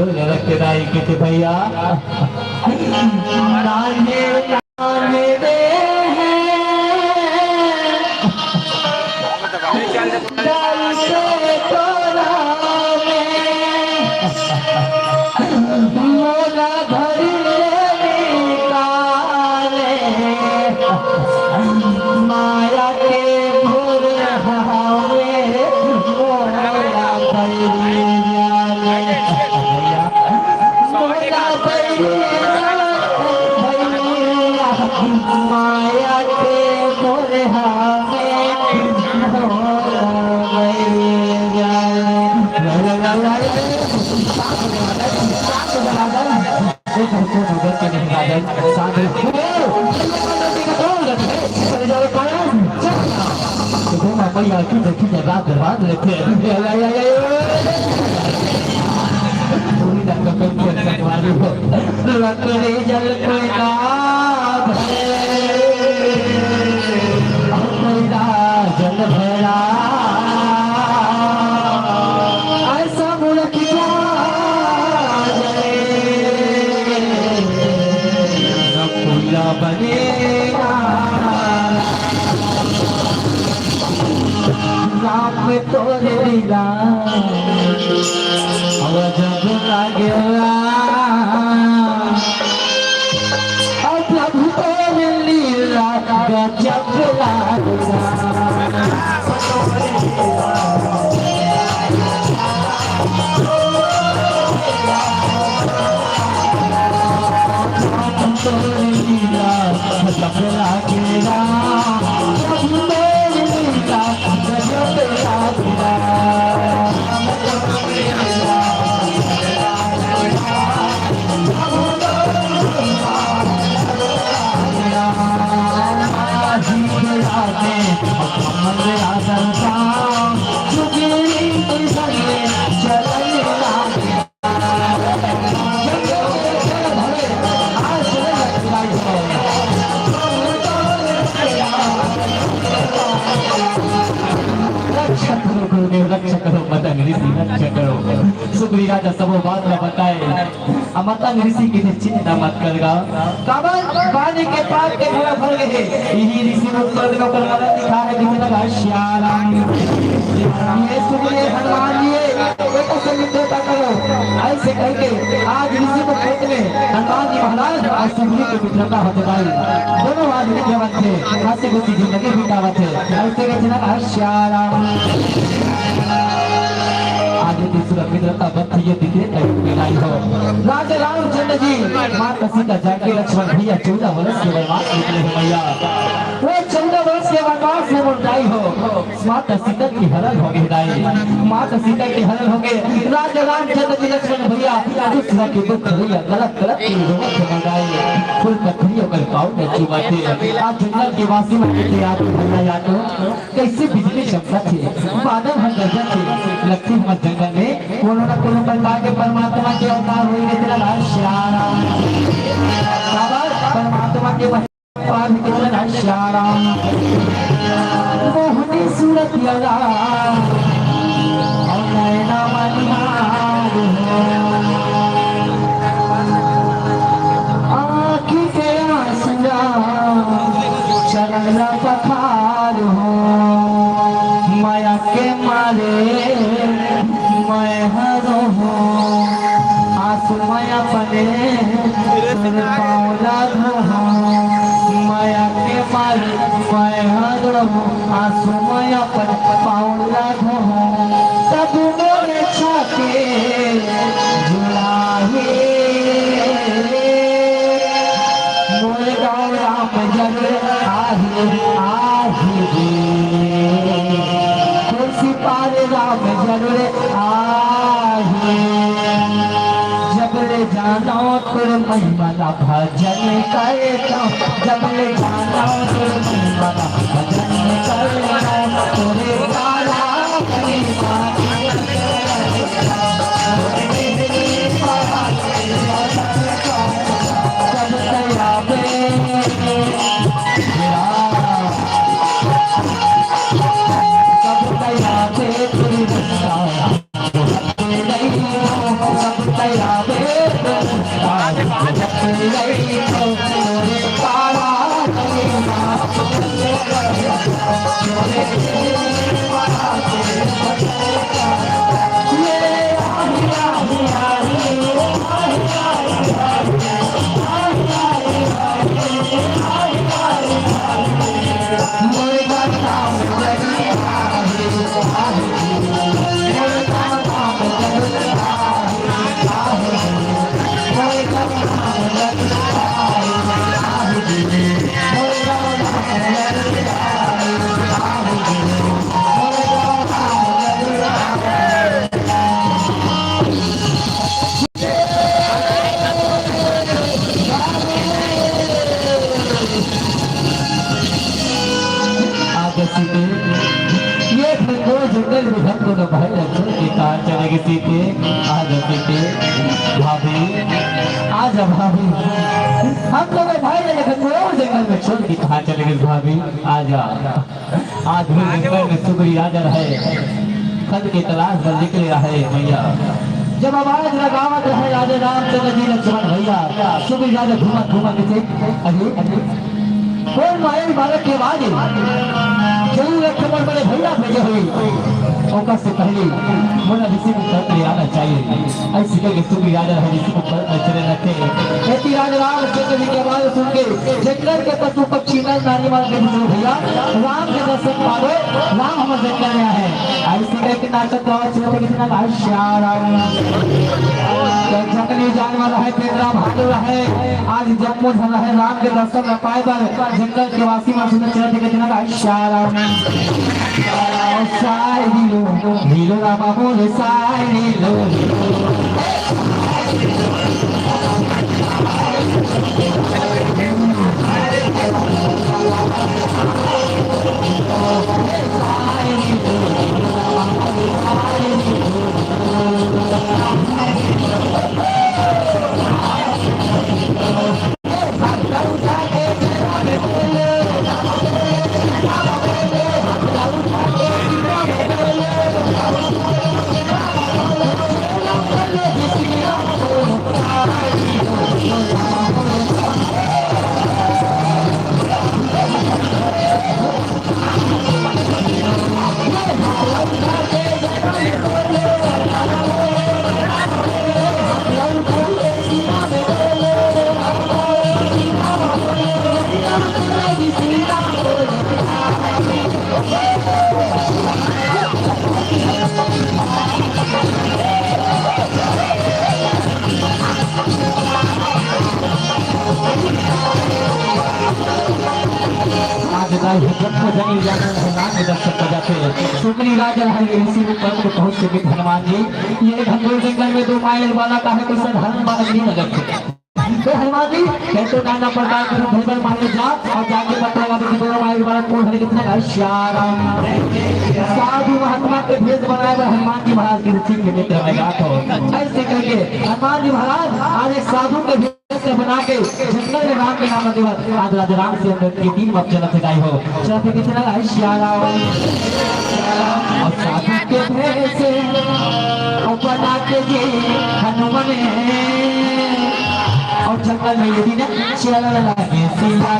रखे दाई के भैया नाने नाने रे दाई से तोरा मोरा घड़ी निकाले माया के भोर हवे मोरा घड़ी माया के मोरे हावे जल जल भरा ऐसा मुल्क क्या बनेगा राम में तोरे दिला और जब लागेला और प्रभु तोरे लीला गजब लागेला तोरे लीला गजब लागेला प्रभु तोरे लीला गजब लागेला रक्षा करो मतंग ऋषि रक्षा करो सुग्री राजा सब बात न बताए मतंग ऋषि की चिंता मत करगा काबल पानी के पार के घड़ा भर गए यही ऋषि उत्तर का पर मदद दिखा है जिसे लगा श्याराम ये सुग्री हनुमान जी बेटा से मित्रता करो ऐसे करके आज ऋषि को खेत में हनुमान जी महाराज आज सुग्री की मित्रता होते भाई दोनों आज विद्यावान थे हंसी खुशी जिंदगी बितावा थे ऐसे के लगा श्याराम आगे तीसरा मित्रता बत्ती दिखे मिलाई हो राजा रामचंद्र जी माता सीता जाके लक्ष्मण भैया 14 वर्ष के वनवास निकले हैं भैया वो 14 वर्ष के वनवास में मुंडाई हो माता सीता की हरण हो गई दाई माता सीता की हरण हो गए राजा रामचंद्र जी लक्ष्मण भैया दूसरा के दुख भैया गलत गलत की रोमत से मुंडाई फुल पत्थरियों कर पाँव में चुमाते आज जंगल के वासी में कितने आदमी भैया यादो कैसे बिजली चमका थे बादल हम गरजन थे लगती हम जंगल में कोनो न कोनो प्रकार के परमात्मा के अवतार हुए तेरा श्याराम परमात्मा के पार निकलना श्याराम मोहनी सूरत लगा और नैना मनिहार आँखी के आंसुआ चलना पखार हो माया के मारे मैं हरो हूँ आंसू माया पने पावला माया के मारे मैं हरो हूँ आंसू माया पन पावला तब मोरे छाके जुड़ाहे मोरे गाँव राम जग आहे आहे पारे राम जगले आहे जबले जानो तुर महिमा भजन करे तो जबले जानो तुर महिमा भजन करे तोरे काला Thank you. ये खरगोश जंगल में हम दोनों भाई लक्ष्मण की कार चलेगी सीते आज सीते भाभी आज भाभी हम दोनों भाई ने खरगोश जंगल में छोड़ की कहा चलेगी भाभी आजा आज भी जंगल में सुगरी आजा रहे खत की तलाश पर निकले रहे भैया जब आवाज लगावत रहे राजा रामचंद्र जी लक्ष्मण भैया सुबह राजा घूमा घूमा नीचे अरे कौन माया बालक के बाद जरूर लक्ष्मण बड़े भैया भेजे हुए औका से पहले मोला ऋषि को कर आना चाहिए ऐसी करके सुबह राजा ऋषि को कर चले रखे खेती राजा रामचंद्र जी की आवाज सुन के जंगल के पशु पक्षी नर नारी वाले के बुजुर्ग भैया राम के दर्शन पावे राम हम जंगल में है ऐसी करके नाटक गाँव चलते कितना जंगली जानवर है पेड़रा भालू है आज जम्मू धन है राम के दर्शन न पाए पर जंगल के वासी मासूम चलते कितना शाराम नीलो रामा बोले साई नीलो सुकनी राजा है इसी ऊपर को पहुंच चुके हनुमान जी ये घनघोर जंगल में 2 माइल वाला का है कुछ हनुमान नहीं नगर तो हनुमान जी कैसे नाना प्रकार के भैबल मारे जा और जाके पता लगा कि 2 माइल वाला कौन है कितना श्याराम साधु महात्मा के भेष बनाए हुए हनुमान जी महाराज के ऋषि के मित्र में बात हो ऐसे करके हनुमान जी महाराज आज एक साधु के भेष बना के जंगल में राम के नाम दिवस आज राजा राम से अंदर के 3 वक्त चलते गए हो चलते कितना श्याराम और साधु के भेष और बना के जी हनुमान और जंगल में यदि ना चला लगे सिया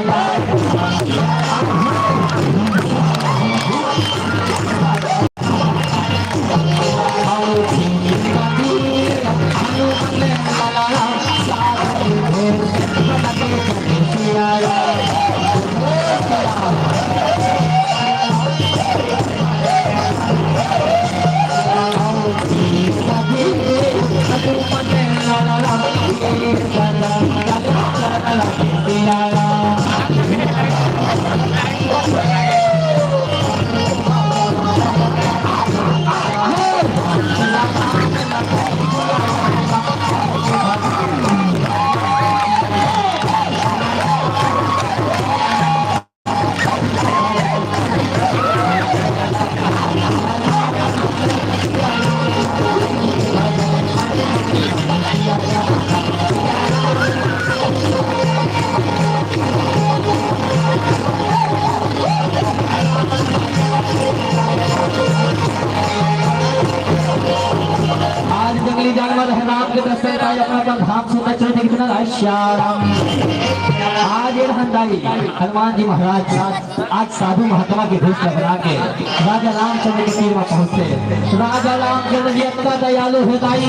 अपन धाम से चले थे कितना श्याम आज ये हंदाई हनुमान जी महाराज आज साधु महात्मा के भेष बना के राजा रामचंद्र के तीर में पहुंचे। राजा रामचंद्र जी इतना दयालु हृदय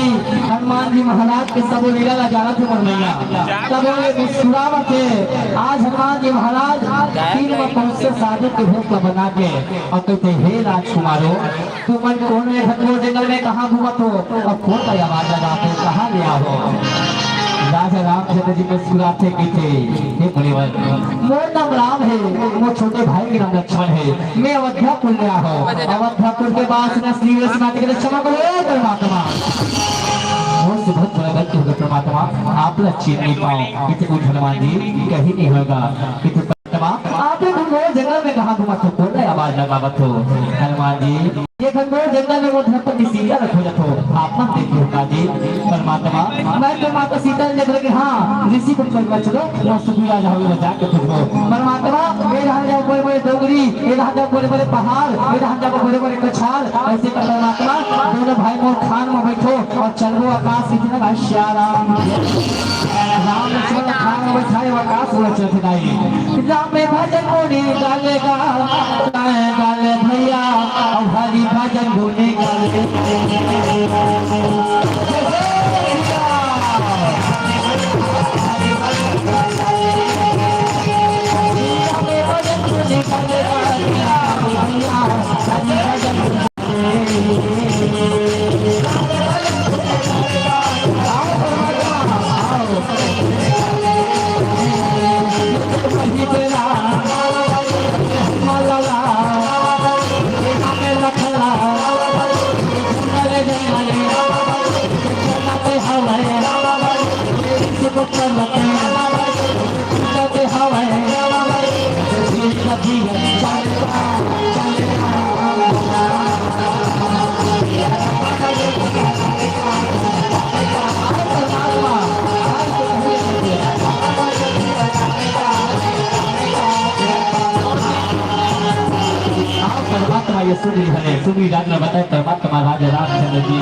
हनुमान जी महाराज के सब लीला जाना थे मनैया तब मुस्कुरावा थे। आज हनुमान जी महाराज तीर में पहुंचे साधु के भेष बना के और कहते हे राजकुमारो तुम मन कौन में घनघोर जंगल में कहाँ घूमत हो और कौन का आवाज लगा के कहाँ ले आओ। राजा रामचंद्र जी मुस्कुराते थे हे मुनिवर मोर नाम राम है वो छोटे भाई के नाम लक्ष्मण है मैं अवध्यापुर में आया हूँ। अवध्यापुर के बाद श्री नाटे के क्षमा करो परमात्मा मुझसे बहुत बड़ा गलती होगा परमात्मा आप लोग चीन नहीं पाओ इसे कुछ हनुमान जी कहीं नहीं होगा आप घनघोर जंगल में कहाँ घुमा तो बोल रहे आवाज लगा हो हनुमान जी ये घनघोर जंगल में वो धरपति सीता रखो जतो आप ना देखिए होगा जी परमात्मा मैं तो माता सीता ने बोले कि हाँ ऋषि को चल चलो वो सुखीरा जाओ बजा के तुझको परमात्मा ये रहा जाओ बड़े बड़े डोंगरी ये रहा जाओ बड़े बड़े पहाड़ ये रहा जाओ बड़े बड़े कछाल ऐसे कर परमात्मा दोनों भाई मोर खान में बैठो और चलो आकाश कितना भाई श्याम राम लक्ष्मण खान में बैठाए आकाश में चलते नहीं राम में भजन कोनी गालेगा गाले भैया और हरि भजन बोले गाले ये सुनी है सुनी राज ने बताया परमात्मा राजा रामचंद्र जी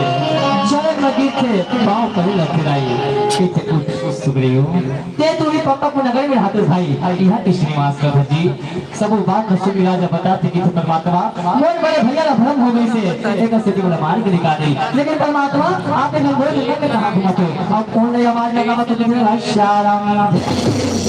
चरण नदी से पांव पर लखराई पीछे कुछ सुग्रीव ते तू ही पापा को नगर में हाथ भाई यह श्रीनिवास का जी सब बात में सुनी राजा बताते कि परमात्मा मोर बड़े भैया का भ्रम हो गई से एक स्थिति में मार के निकाल दी लेकिन परमात्मा आपने घनघोर जंगल में कहां घुमाते अब कौन ने आवाज लगा तो लेकिन श्याम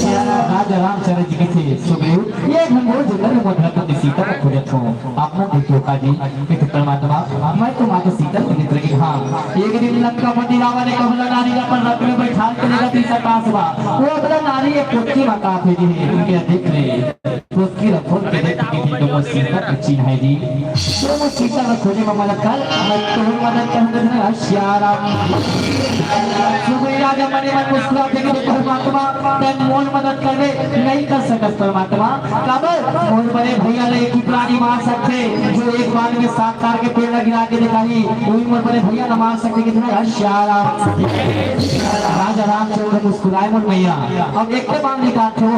राजा रामचंद्र जी के थे सुग्रीव ये घनघोर जंगल में धरपति सीता को खोजत हो आपने देखियो काजी कि परमात्मा मैं तो माता सीता के मित्र की हां एक दिन लंका पति रावण ने कहला नारी पर रथ में बैठा के लेगा तीसरा कासवा वो अपना नारी एक पोती माता है जी उनके देख रहे तो उसकी रखों के देख के तो वो सीता की चिन्ह है जी तो वो सीता को खोजे में मदद कर मैं तो मदद कर देना श्याम सुबह राजा मने मन मुस्कुरा के परमात्मा तन मोल मदद करने नहीं कर सकत परमात्मा काबर मोल बड़े भैया ने एक ही प्राणी मार सकते जो एक बार में 7 तार के पेड़ गिरा के दिखाई वही मोल बड़े भैया न मार सकते कितना श्याम राजा रामचंद्र मुस्कुराए मोल भैया अब एक के बार निकाल हो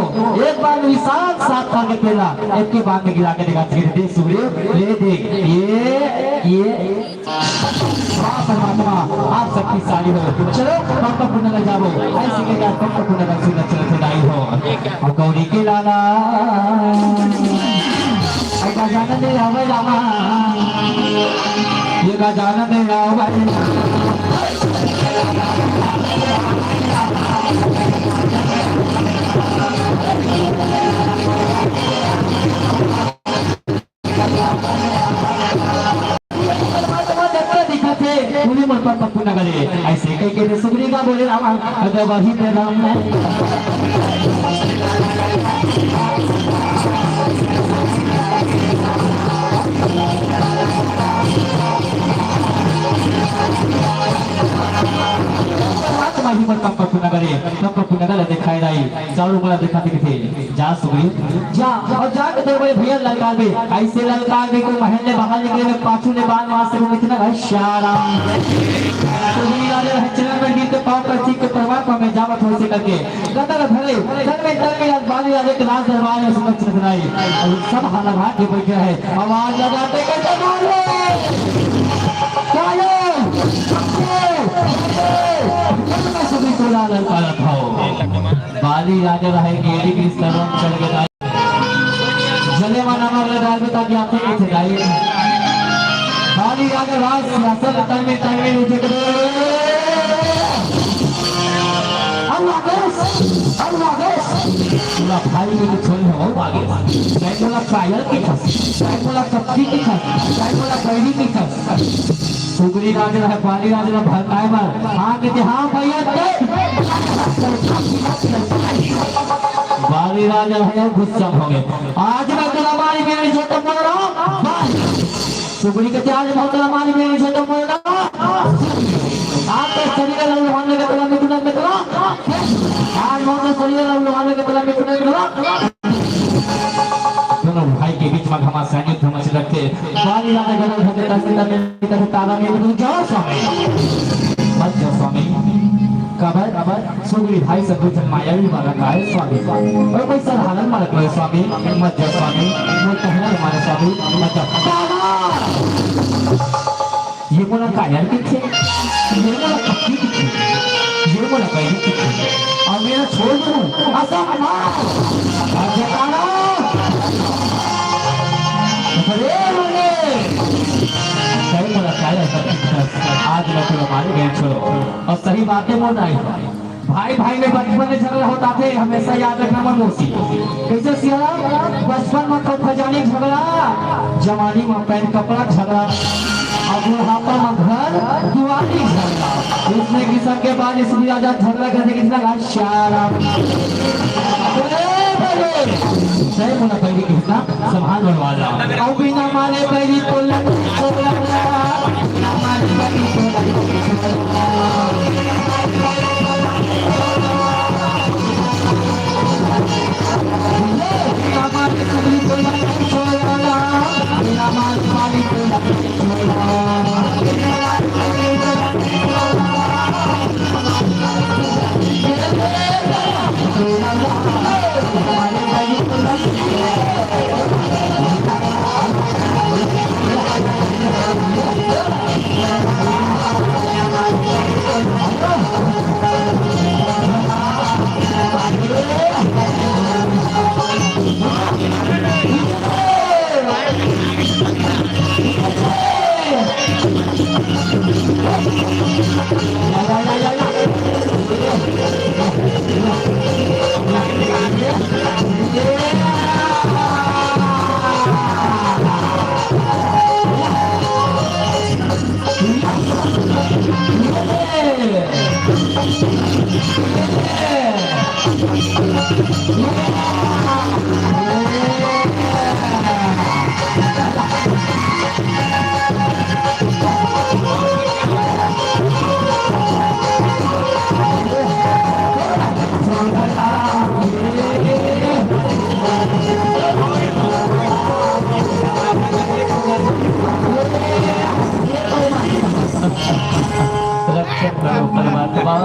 एक बार में 7 तार के पेड़ एक के बार में गिरा के दिखा दे सुग्रीव ले देख ये परमात्मा आप शक्तिशाली हो चलो पंप पुण्य लग जाओ ऐसे के क्या पंप पुण्य लग सुन चलते नहीं हो और गौरी के लाला ऐसा जाना दे रावण रामा ये का जाना दे रावण ऐसे के सुग्री का बोले रामा अगर वही पे राम दिखाई रही चारों बड़ा दिखाते थे जा सुग्री जा और जा के बड़े भैया ललकार में ऐसे ललकार में को महल ने बाहर निकले में पाछू ने बाल मार से इतना श्याम तो पाँव पर चीख के परमात्मा में जावत हो से करके कतर भले घर में बाली राजे के राज दरबार में सुरक्षित बनाई और सब हाल भाग के बैठे हैं आवाज लगाते कैसे बोल लालन पालत हो बाली राजा रहे गेरी की तरफ चल गए जले माना मगले डाल में ताकि आपसे कैसे गाइए बाली राजा राज सियासत तन में उठे करे अल्लाह पूरा भाई में छोड़ हो आगे मैं बोला ट्रायल की खस मैं बोला कपड़ी की खस मैं बोला बैरी की खस सुगरी राजा है बाली राजा भड़काए मार हां कहते हां भैया बाली राजा है गुस्सा हो गए आज मैं तेरा मारी मेरे छोटा बोल रहा हूं सुगरी कहते आज मैं तेरा मारी मेरे छोटा बोल रहा हूं आप तो शरीर लल्लू होने के तला में गुना में तला आज मैं शरीर लल्लू होने के तला में गुना में तला दोनों भाई के बीच में घमा संयुक्त हम से रखते बाली राजा गलत होते रास्ते में तक ताला में गुना जाओ स्वामी मत जाओ स्वामी कबर सुगरी भाई से कुछ मायावी वाला का है स्वामी और कोई साधारण मालक है स्वामी मत जाओ स्वामी वो कहना हमारे स्वामी मत जाओ ये बोला कायर किथे ये बोला पक्की किथे ये बोला कैदी किथे और मेरा छोड़ दूं ऐसा ना आगे आना अरे बोले सही बोला कायर आज मैं तेरे मारे गए छोड़ो और सही बातें बोल रहा है भाई भाई में बचपन में झगड़ा होता थे हमेशा याद रखना मनोसी कैसे सिया बचपन में खूब खजानी झगड़ा जवानी में पैंट कपड़ा झगड़ा अब बुढ़ापा में घर दुआरी झगड़ा उसने किसा के बाद इस राजा झगड़ा करने की लगा शारा सही बोला पहली किसका संभाल बनवाला और बिना माने पहली तो लग बिना माने पहली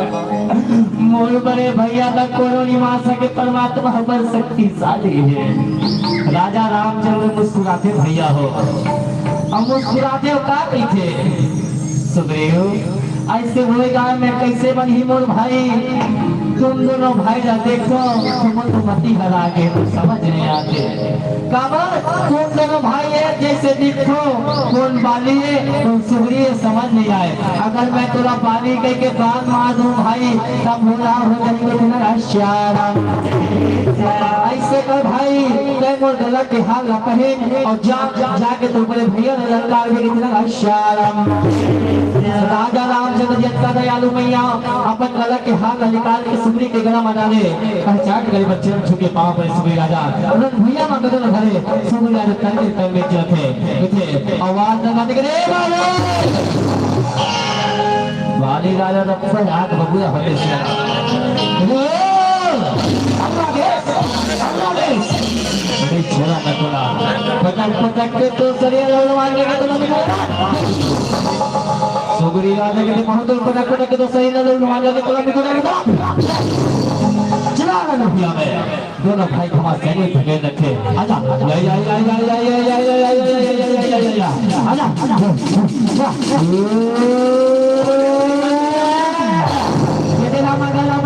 मोर बड़े भैया का कोनो निमा सके परमात्मा हमार शक्तिशाली है राजा रामचंद्र मुस्कुराते भैया हो हम मुस्कुराते हो का कहते सुग्रीव ऐसे होएगा मैं कैसे बनी मोर भाई तुम दोनों भाई जा देखो तुम तो मती हरा के तो समझ नहीं आते काबर तुम दोनों भाई है जैसे दिखो कौन बाली है तुम सुग्रीव समझ नहीं आए अगर मैं तेरा बाली कह के दान मार दूं भाई तब भूला हो जाएंगे तेरा श्यारा ऐसे कर भाई मैं मोर गला के हाल ना कहे और जाके तुम बड़े भैया ने ललकार के तेरा श्यारा राजा रामचंद्र जी का दयालु मैया अपन गला के हाल निकाल के सुग्रीव के गला में डाले पहचान गए बच्चे झुके पांव पर सुग्रीव राजा उन्होंने भैया में गदन भरे सुग्रीव राजा तंगे तंगे चलते थे आवाज लगाने के रे बाली राजा रक्षा हाथ बबुआ होते से अरे छोरा न तोला पटक के तो शरीर लड़वाने के तो नहीं सुग्रीव राजा के महदुर पटक के तो शरीर लड़वाने के तो नहीं चला ना भैया में दोनों भाई हमारे सैनिक भगे रखे आजा या या या या या या या या या या आजा आजा ये तेरा मगला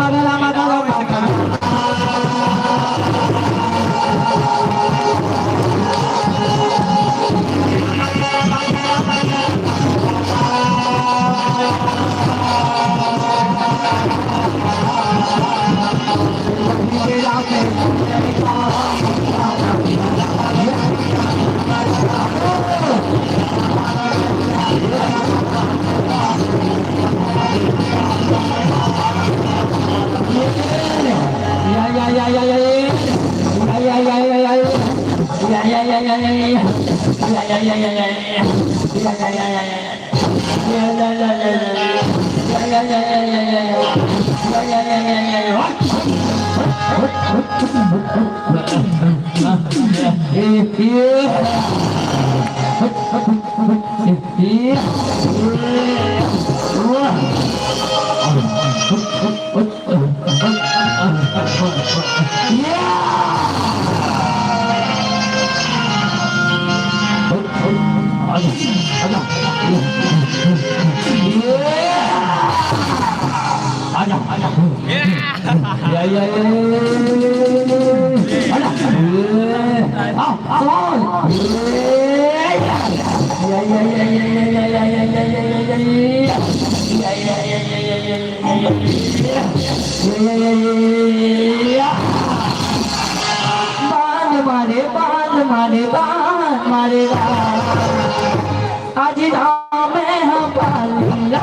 आज धाम में हम पालिया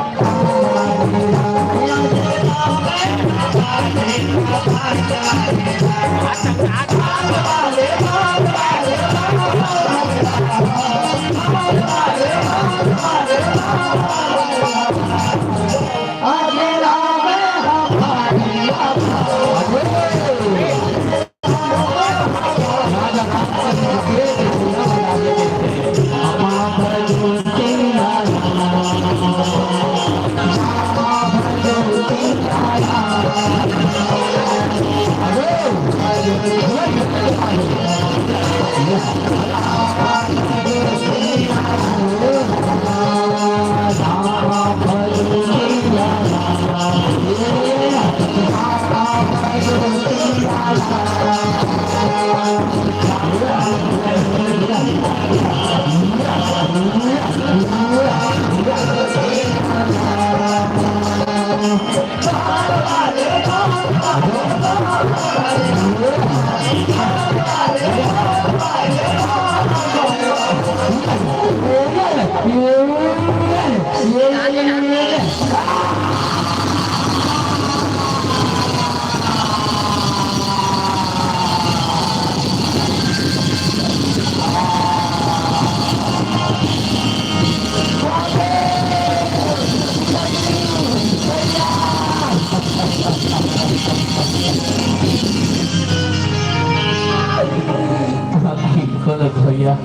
भैया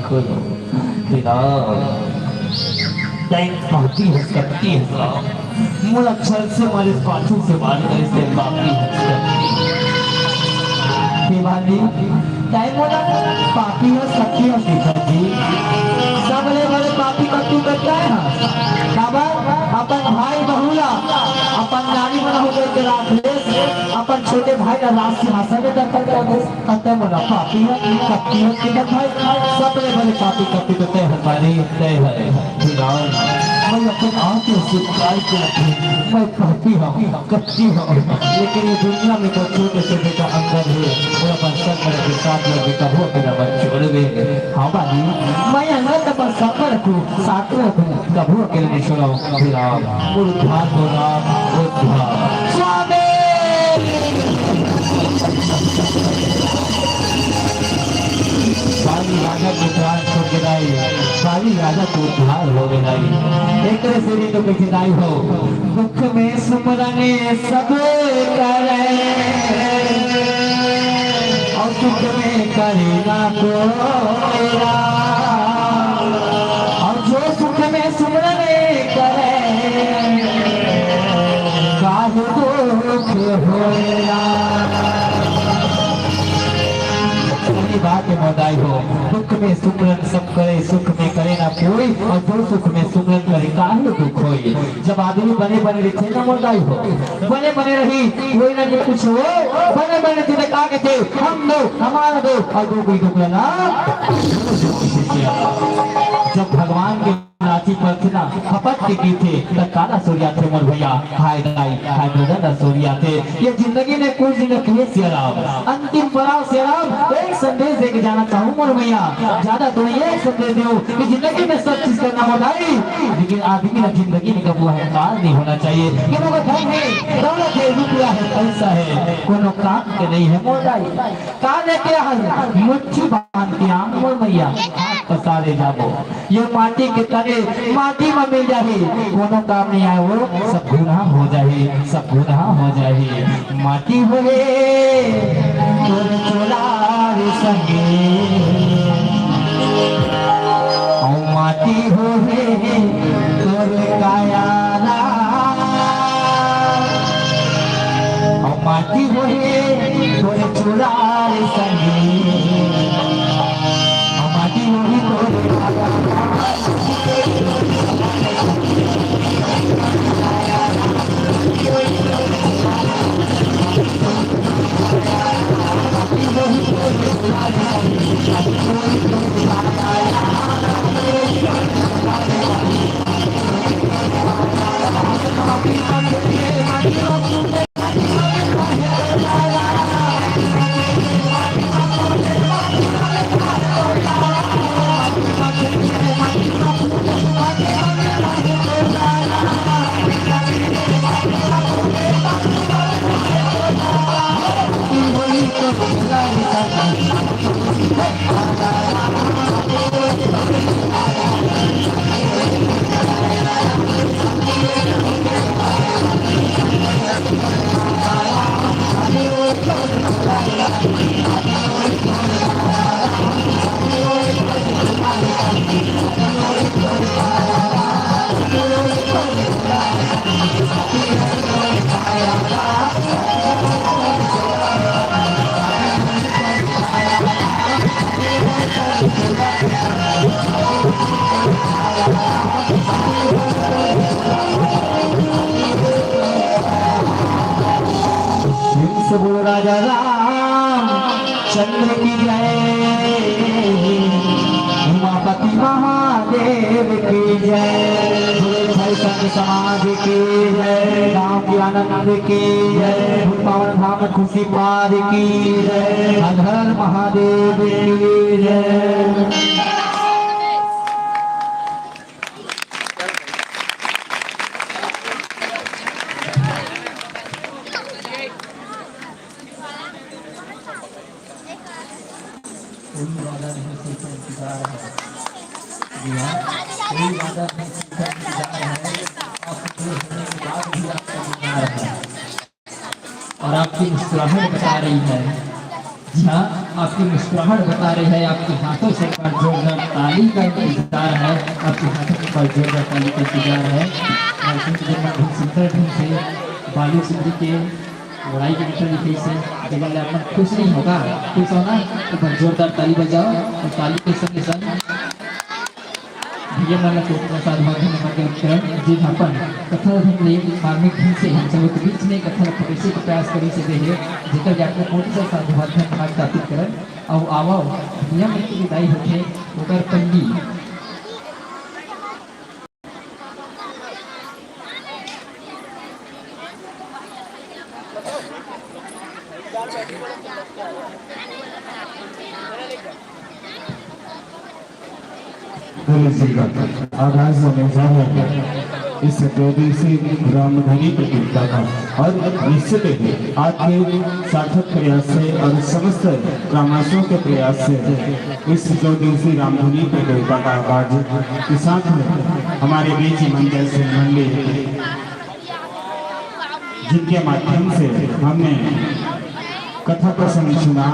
खोलो बाकी है सकती है मुला छल से मारे पाछू से मारे करे से बाकी है दिवाली टाइम वाला पापी है सकती है सीता जी सब बड़े पापी कट्टू करता है बाबा अपन भाई बहुला अपन नानी बना हो गए के राखलेस अपन छोटे भाई का राज सिंहासन में दखल कर दे कते मोला पापी है सकती है सीता भाई सब बड़े पापी कट्टू करते हैं हमारी तय है मैं अपने आप को स्वीकार करती मैं पापी हूँ कच्ची हूँ लेकिन ये दुनिया में तो छोटे से बेटा अंदर है और अपन सब मेरे के साथ में बेटा हो मेरा बच्चे छोड़ देंगे हाँ बाजी मैं अंदर अपन सफर को साथ में हूँ कभी अकेले नहीं सुनाऊँ फिर आप उद्धार हो राम उद्धार स्वामी बाली राजा को प्राण छोड़ के लाई बाली राजा को उद्धार हो गए एक से तो कैसे दाई हो दुख में सुमरने सब करे और दुख में करे ना कोरा और जो सुख में सुमरने करे काहे दुख होया बात मोदाई हो दुख में सुमरन सब करे सुख में करे ना कोई और जो सुख में सुमरन करे काहे दुख होई जब आदमी बने बने रहते ना मोदाई हो बने बने रही कोई ना कुछ हो बने बने तुझे कहा के थे हम दो हमारा दो और दो कोई दुख ना जब भगवान के नाची पर थे ना खपत के थे तब काला सूर्या थे मोर भैया हाय दाई हाय ब्रदर सूर्या थे ये जिंदगी में कुछ दिन किए सियाराम अंतिम पड़ाव सियाराम एक संदेश देके जाना चाहूँ मोर भैया ज्यादा तो ये संदेश दो कि जिंदगी में सब चीज करना होता है लेकिन आदमी की जिंदगी में कभी अहंकार नहीं होना चाहिए कि वो धन है दौलत है रुपया है पैसा है कोनो काम के नहीं है मोदाई काने के हल मुट्ठी बांध के आम मोर मैया हाथ पसारे जाबो ये माटी के तने माटी में मिल जाही कोनो काम नहीं आए वो सब गुनाह हो जाही सब गुनाह हो जाही माटी होए तोर चोलार संगे माटी होए तोर कायाला माटी होए तोरे चुरार संगे माटी होए बोलो राजा राम चंद्र की जय उमापति महादेव की जय भाई संग समाज की जय राम की आनंद की जय पावन धाम खुशी पार की जय हर महादेव की जय। और आपकी मुस्कुराहट बता रही है जी हाँ आपकी मुस्कुराहट बता रही है आपके हाथों से पर जोरदार ताली का इंतजार है आपके हाथों पर जोरदार ताली का इंतजार है और बहुत सुंदर ढंग से बालू सिंधी के लड़ाई के निकल लिखी से जब अपना खुश नहीं होगा खुश होना तो पर जोरदार ताली बजाओ और ताली के संग संग भैया वाला को प्रसाद भगवान के उपकरण जी अपन कथा हमने धार्मिक ढंग से हम सब के बीच में कथा कैसे प्रयास करी से है जेकर जाके कोटि से साधु भगवान समाज स्थापित करन और आवो नियम की विदाई होके ओकर पंडी आगाज में इस चौदिवसीय रामधनी प्रतियोगिता का और निश्चित है आपके सार्थक प्रयास से और समस्त ग्रामवासियों के प्रयास से इस चौदिवसीय रामधनी प्रतियोगिता का आगाज के साथ में हमारे बीच मंडल से मंडली जिनके माध्यम से हमने कथा प्रसंग सुना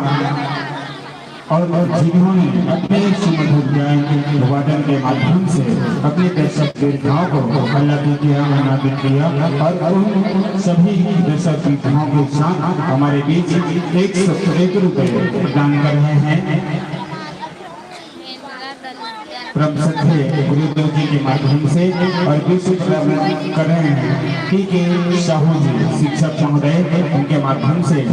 और जिन्होंने अपने सुमधुर गायन वादन के माध्यम से अपने दर्शक दीर्घाओं को अल्लाह किया अनादित किया और उन सभी दर्शक दीर्घाओं के साथ हमारे बीच 101 रुपये प्रदान कर रहे हैं परम सत्य गुरुदेव जी के माध्यम से और विश्व कर रहे हैं कि साहू जी शिक्षक महोदय उनके माध्यम से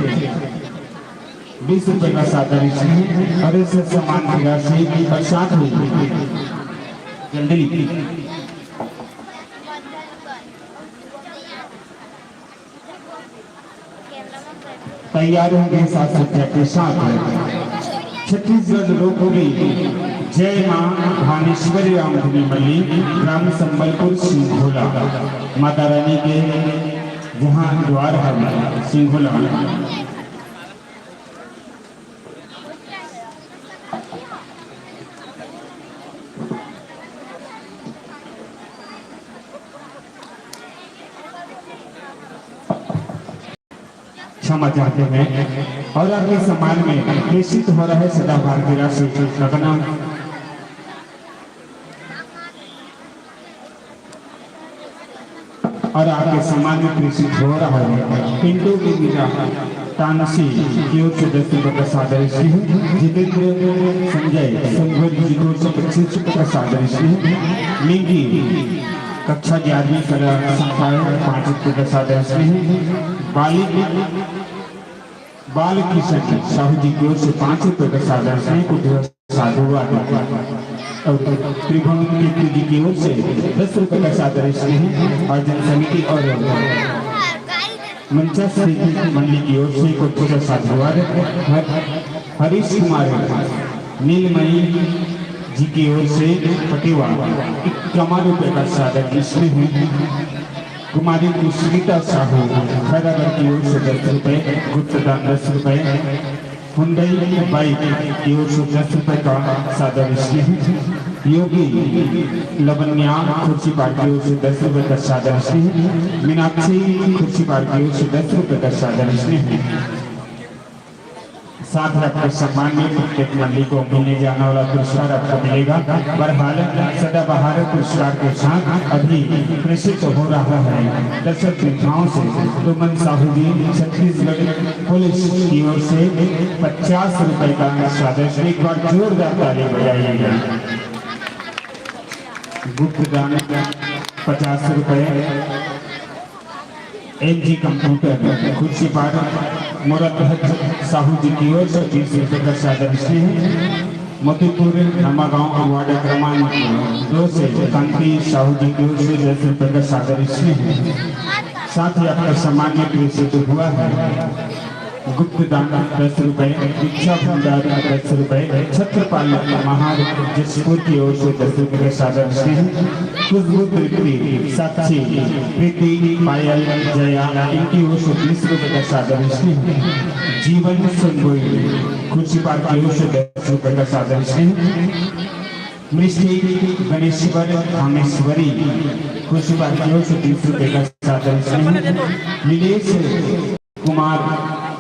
20 रुपये का सादा रिश्ते और इस सम्मान की राशि और साथ ही जल्दी तैयार होंगे साथ सत्या के साथ छत्तीसगढ़ लोकप्रिय जय मां भानेश्वरी रामधनी मल्ली ग्राम संबलपुर सिंघोला माता रानी के जहाँ द्वार है सिंघुला। क्षमा चाहते हैं और आपके सम्मान में प्रेषित हो रहा है सदा भारतीय राशि रत्न और आपके सम्मान में प्रेषित हो रहा है पिंटू की मीरा तानसी की ओर से 10 रुपये का सादर श्री जितेंद्र संजय संघर जी की ओर से 25 रुपये का सादर श्री मिंगी कक्षा 11वीं कला संख्या 5 रुपये का सादर श्री बाल किशन साहू जी की ओर से 5 रुपये का सादर श्री कुछ साधुवाद और त्रिभुवन कीर्ति जी की ओर से 10 रुपये का सादर श्री और जन समिति और मंचा श्री मंडली की ओर से कुछ साधुवाद हरीश कुमार नीलमयी जी की ओर से पटिवा 51 रुपये का सादर श्री कुमारी सुनीता साहू खैरागढ़ की ओर से 10 रुपये गुप्तदान 10 रुपये हुंडई बाइक की ओर से 10 रुपये का सादर श्री योगी लवन्या खुर्ची पार्क की ओर से 10 रुपये का सादर श्री मीनाक्षी खुर्ची पार्क की ओर से 10 रुपये का सादर श्री साथ ही आपके सम्मान में प्रत्येक मंडली को मिलने जाने वाला पुरस्कार आपको मिलेगा। बहरहाल सदाबहार पुरस्कार के साथ अभी प्रेषित हो रहा है दर्शक संख्याओं से तुमन साहू जी छत्तीसगढ़ पुलिस की ओर से 50 रुपए का सादर एक बार जोरदार ताली बजाइएगा। गुप्त दान 50 रुपए एनजी कंप्यूटर कुर्सी पार मुरत साहू जी की ओर से 20 रुपये का सादर श्री मोतीपुर नमागांव वार्ड क्रमांक 2 से कांति साहू जी की ओर से 10 रुपये का सादर श्री साथ ही आपका सम्मान में प्रेषित हुआ है गुप्त दान 10 रुपये दीक्षा भंडार 10 रुपये छत्रपाल महार जसपुर की ओर से 10 रुपये का सादर श्री खुशबू प्रीति साक्षी प्रीति पायल जया इनकी ओर से 20 रुपये का सादर श्री जीवन संगोई खुर्ची पार्क की ओर से 10 रुपये का सादर श्री मिष्टी गणेश्वर कामेश्वरी खुर्ची पार्क की ओर से 30 रुपये का सादर श्री नीलेश कुमार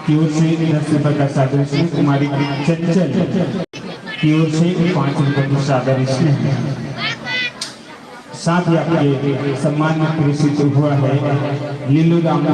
की ओर से 10 रुपये का सादर श्री कुमारी चंचल की ओर से 5 रुपये का सादर श्री साथ ही आपके सम्मान में प्रेषित हुआ है लीलू राम